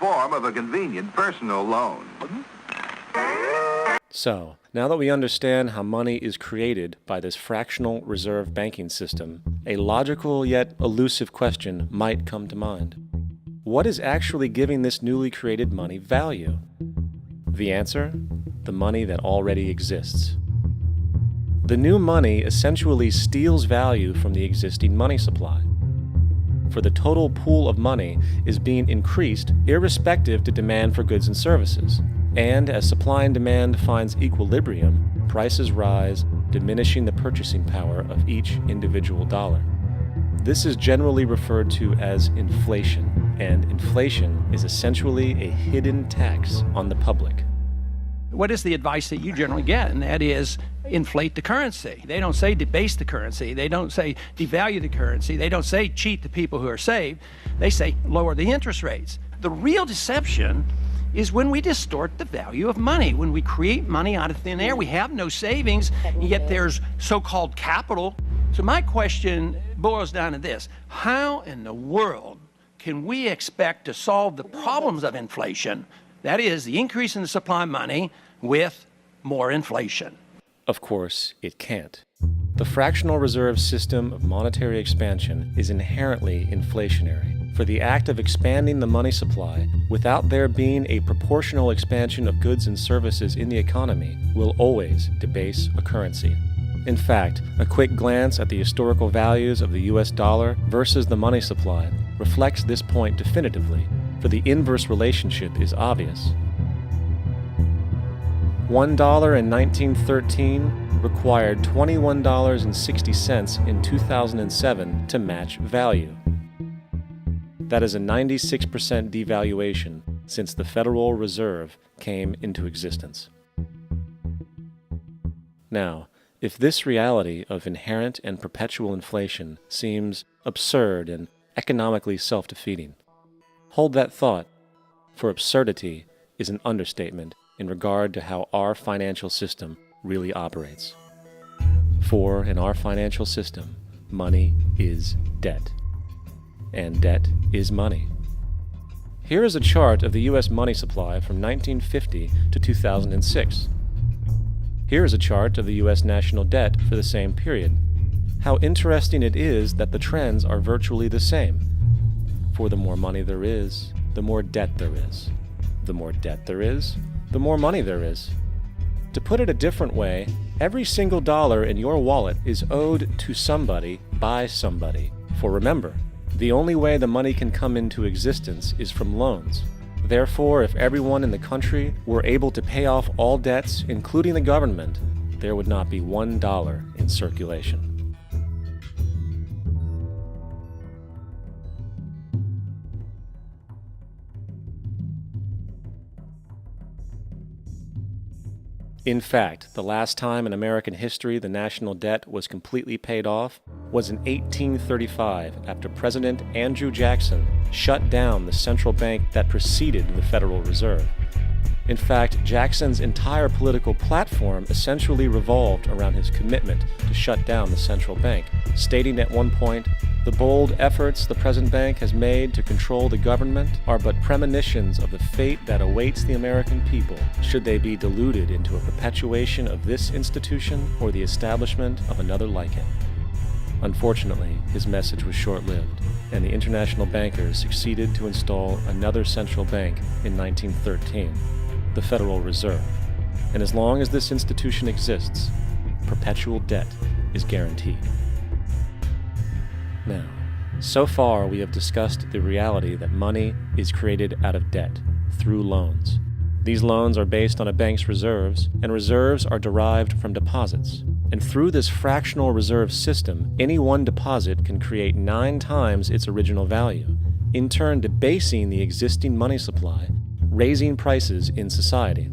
form of a convenient personal loan. So, now that we understand how money is created by this fractional reserve banking system, a logical yet elusive question might come to mind. What is actually giving this newly created money value? The answer? The money that already exists. The new money essentially steals value from the existing money supply. For the total pool of money is being increased irrespective to demand for goods and services. And as supply and demand finds equilibrium, prices rise, diminishing the purchasing power of each individual dollar. This is generally referred to as inflation, and inflation is essentially a hidden tax on the public. What is the advice that you generally get? And that is inflate the currency. They don't say debase the currency. They don't say devalue the currency. They don't say cheat the people who are saved. They say lower the interest rates. The real deception is when we distort the value of money. When we create money out of thin air, we have no savings, yet there's so-called capital. So my question boils down to this: how in the world can we expect to solve the problems of inflation, that is, the increase in the supply of money, with more inflation? Of course, it can't. The fractional reserve system of monetary expansion is inherently inflationary. For the act of expanding the money supply, without there being a proportional expansion of goods and services in the economy, will always debase a currency. In fact, a quick glance at the historical values of the US dollar versus the money supply reflects this point definitively, for the inverse relationship is obvious. $1 in 1913 required $21.60 in 2007 to match value. That is a 96% devaluation since the Federal Reserve came into existence. Now, if this reality of inherent and perpetual inflation seems absurd and economically self-defeating, hold that thought, for absurdity is an understatement in regard to how our financial system really operates. For in our financial system, money is debt. And debt is money. Here is a chart of the U.S. money supply from 1950 to 2006. Here is a chart of the U.S. national debt for the same period. How interesting it is that the trends are virtually the same. For the more money there is, the more debt there is. The more debt there is, the more money there is. To put it a different way, every single dollar in your wallet is owed to somebody by somebody. For remember, the only way the money can come into existence is from loans. Therefore, if everyone in the country were able to pay off all debts, including the government, there would not be $1 in circulation. In fact, the last time in American history the national debt was completely paid off was in 1835 after President Andrew Jackson shut down the central bank that preceded the Federal Reserve. In fact, Jackson's entire political platform essentially revolved around his commitment to shut down the central bank, stating at one point, "The bold efforts the present bank has made to control the government are but premonitions of the fate that awaits the American people should they be deluded into a perpetuation of this institution or the establishment of another like it." Unfortunately, his message was short-lived, and the international bankers succeeded to install another central bank in 1913, the Federal Reserve. And as long as this institution exists, perpetual debt is guaranteed. Now, so far we have discussed the reality that money is created out of debt, through loans. These loans are based on a bank's reserves, and reserves are derived from deposits. And through this fractional reserve system, any one deposit can create 9 times its original value, in turn debasing the existing money supply, raising prices in society.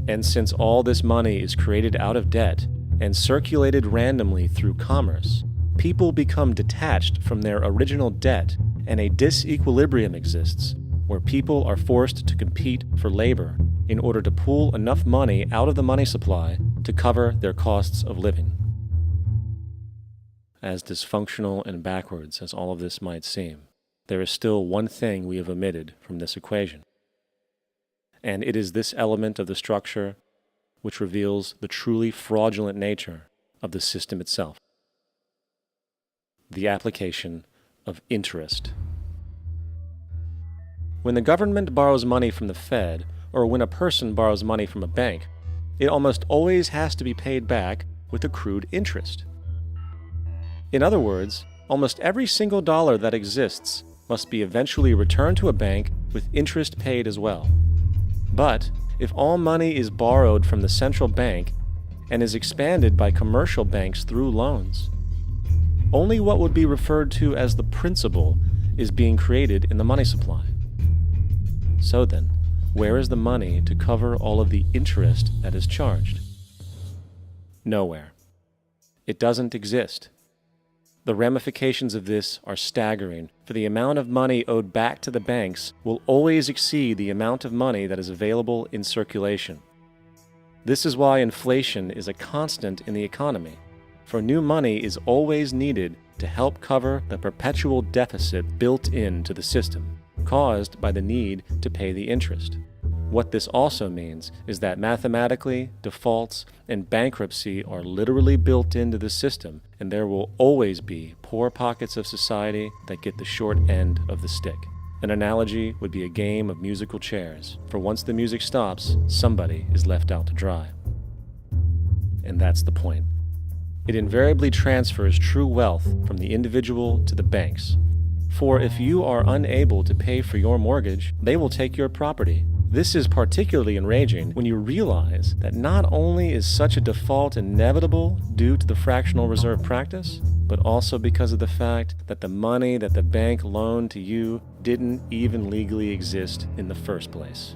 And since all this money is created out of debt and circulated randomly through commerce, people become detached from their original debt, and a disequilibrium exists where people are forced to compete for labor in order to pool enough money out of the money supply to cover their costs of living. As dysfunctional and backwards as all of this might seem, there is still one thing we have omitted from this equation. And it is this element of the structure which reveals the truly fraudulent nature of the system itself. The application of interest. When the government borrows money from the Fed, or when a person borrows money from a bank, it almost always has to be paid back with accrued interest. In other words, almost every single dollar that exists must be eventually returned to a bank with interest paid as well. But if all money is borrowed from the central bank and is expanded by commercial banks through loans, only what would be referred to as the principal is being created in the money supply. So then, where is the money to cover all of the interest that is charged? Nowhere. It doesn't exist. The ramifications of this are staggering, for the amount of money owed back to the banks will always exceed the amount of money that is available in circulation. This is why inflation is a constant in the economy, for new money is always needed to help cover the perpetual deficit built into the system, caused by the need to pay the interest. What this also means is that mathematically, defaults and bankruptcy are literally built into the system, and there will always be poor pockets of society that get the short end of the stick. An analogy would be a game of musical chairs, for once the music stops, somebody is left out to dry. And that's the point. It invariably transfers true wealth from the individual to the banks. For if you are unable to pay for your mortgage, they will take your property. This is particularly enraging when you realize that not only is such a default inevitable due to the fractional reserve practice, but also because of the fact that the money that the bank loaned to you didn't even legally exist in the first place.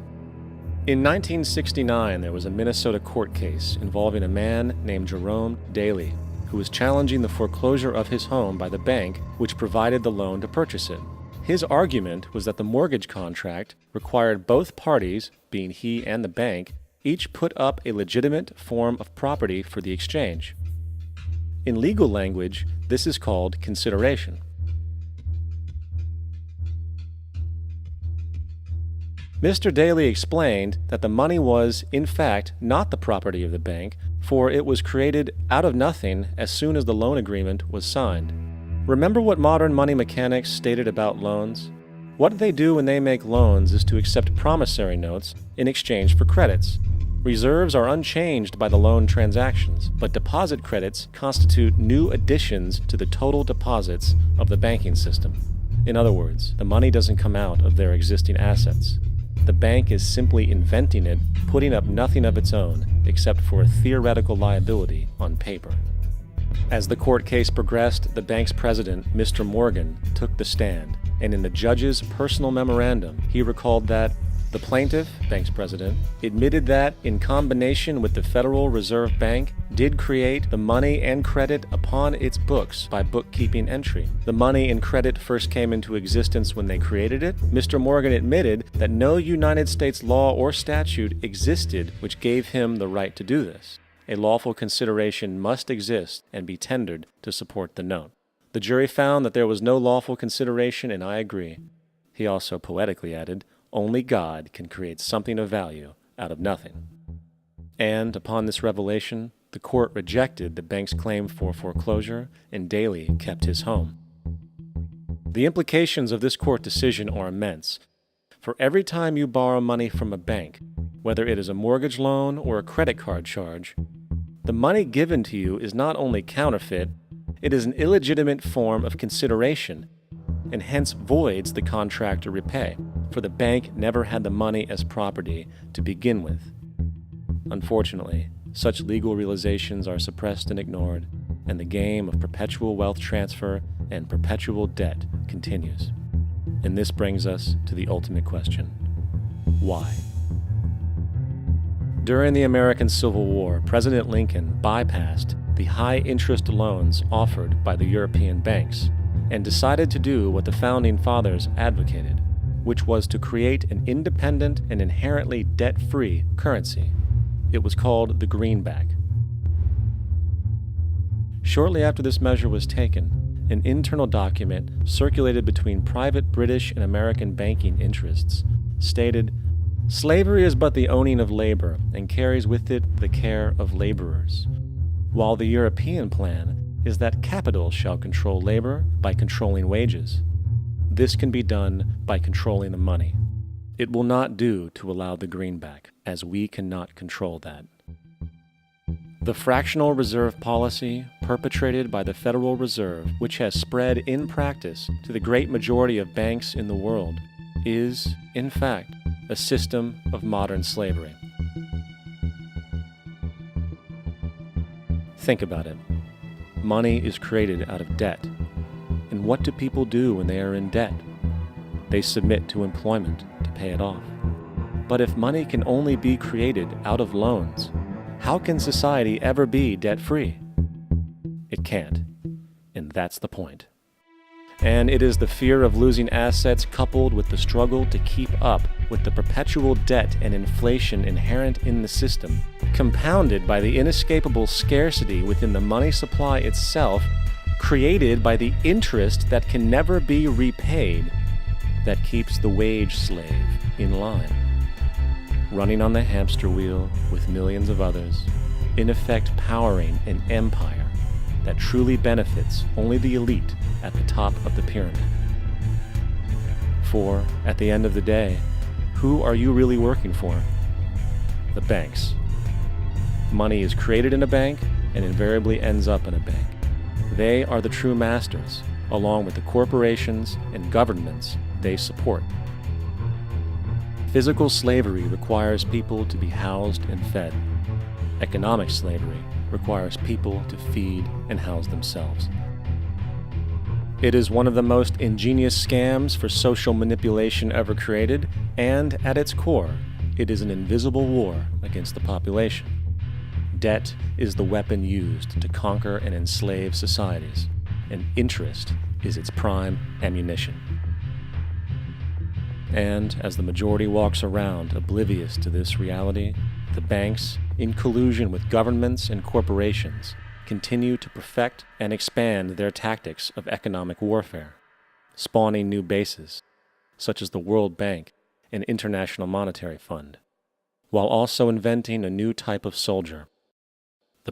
In 1969, there was a Minnesota court case involving a man named Jerome Daly, who was challenging the foreclosure of his home by the bank which provided the loan to purchase it. His argument was that the mortgage contract required both parties, being he and the bank, each put up a legitimate form of property for the exchange. In legal language, this is called consideration. Mr. Daly explained that the money was, in fact, not the property of the bank, for it was created out of nothing as soon as the loan agreement was signed. Remember what modern money mechanics stated about loans? What they do when they make loans is to accept promissory notes in exchange for credits. Reserves are unchanged by the loan transactions, but deposit credits constitute new additions to the total deposits of the banking system. In other words, the money doesn't come out of their existing assets. The bank is simply inventing it, putting up nothing of its own, except for a theoretical liability on paper. As the court case progressed, the bank's president, Mr. Morgan, took the stand, and in the judge's personal memorandum, he recalled that the plaintiff, bank's president, admitted that, in combination with the Federal Reserve Bank, did create the money and credit upon its books by bookkeeping entry. The money and credit first came into existence when they created it. Mr. Morgan admitted that no United States law or statute existed which gave him the right to do this. A lawful consideration must exist and be tendered to support the note. The jury found that there was no lawful consideration, and I agree. He also poetically added, "Only God can create something of value out of nothing." And upon this revelation, the court rejected the bank's claim for foreclosure, and Daly kept his home. The implications of this court decision are immense. For every time you borrow money from a bank, whether it is a mortgage loan or a credit card charge, the money given to you is not only counterfeit, it is an illegitimate form of consideration, and hence voids the contract to repay, for the bank never had the money as property to begin with. Unfortunately, such legal realizations are suppressed and ignored, and the game of perpetual wealth transfer and perpetual debt continues. And this brings us to the ultimate question: why? During the American Civil War, President Lincoln bypassed the high-interest loans offered by the European banks and decided to do what the Founding Fathers advocated, which was to create an independent and inherently debt-free currency. It was called the greenback. Shortly after this measure was taken, an internal document circulated between private British and American banking interests stated, Slavery is but the owning of labor and carries with it the care of laborers, while the European plan is that capital shall control labor by controlling wages. This can be done by controlling the money. It will not do to allow the greenback, as we cannot control that. The fractional reserve policy perpetrated by the Federal Reserve, which has spread in practice to the great majority of banks in the world, is, in fact, a system of modern slavery. Think about it. Money is created out of debt. And what do people do when they are in debt? They submit to employment to pay it off. But if money can only be created out of loans, how can society ever be debt-free? It can't. And that's the point. And it is the fear of losing assets coupled with the struggle to keep up with the perpetual debt and inflation inherent in the system, compounded by the inescapable scarcity within the money supply itself, created by the interest that can never be repaid, that keeps the wage slave in line, running on the hamster wheel with millions of others, in effect powering an empire that truly benefits only the elite at the top of the pyramid. For, at the end of the day, who are you really working for? The banks. Money is created in a bank and invariably ends up in a bank. They are the true masters, along with the corporations and governments they support. Physical slavery requires people to be housed and fed. Economic slavery requires people to feed and house themselves. It is one of the most ingenious scams for social manipulation ever created, and at its core, it is an invisible war against the population. Debt is the weapon used to conquer and enslave societies, and interest is its prime ammunition. And as the majority walks around oblivious to this reality, the banks, in collusion with governments and corporations, continue to perfect and expand their tactics of economic warfare, spawning new bases, such as the World Bank and International Monetary Fund, while also inventing a new type of soldier, the